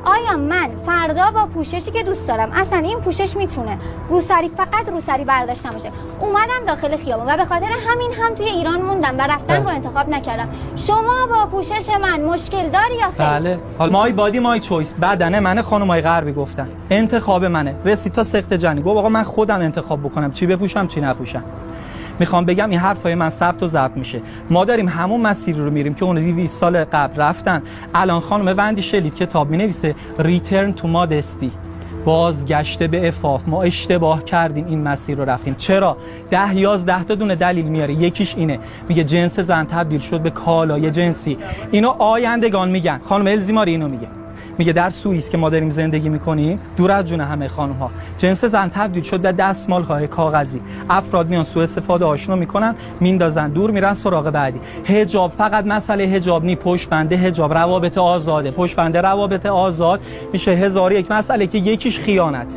آیا من فردا با پوششی که دوست دارم، اصلا این پوشش میتونه روسری، فقط روسری برداشتم باشه، اومدم داخل خیابون و به خاطر همین هم توی ایران موندم و رفتن رو انتخاب نکردم، شما با پوشش من مشکل داری یا خیر؟ بله. حالا مای بادی مای چویس، بدنه منه، خانمای غربی گفتن انتخاب منه. رسید تا سخت جنی گفت آقا من خودم انتخاب بکنم چی بپوشم چی نپوشم. میخوام بگم این حرفای من ثبت و ضبط میشه. ما داریم همون مسیری رو میریم که اون 200 سال قبل رفتن. الان خانم وندی شلید کتاب مینویسه Return to Modesty، بازگشته به عفاف. ما اشتباه کردیم این مسیر رو رفتیم. چرا؟ 10-11 تا دونه دلیل میاره. یکیش اینه، میگه جنس زن تبدیل شد به کالای جنسی. اینو آیندگان میگن. خانم الزیماری اینو میگه در سوئیس که ما داریم زندگی میکنیم، دور از جون همه خانم ها، جنس زن تبدیل شد به دستمال‌های کاغذی. افراد میان سوء استفاده آشنا میکنن، میندازن دور، میرن سراغ بعدی. حجاب فقط مسئله حجاب نی، پشت بنده حجاب، روابط آزاده، پشت بنده روابط آزاد میشه 1001 مسئله که یکیش خیانت.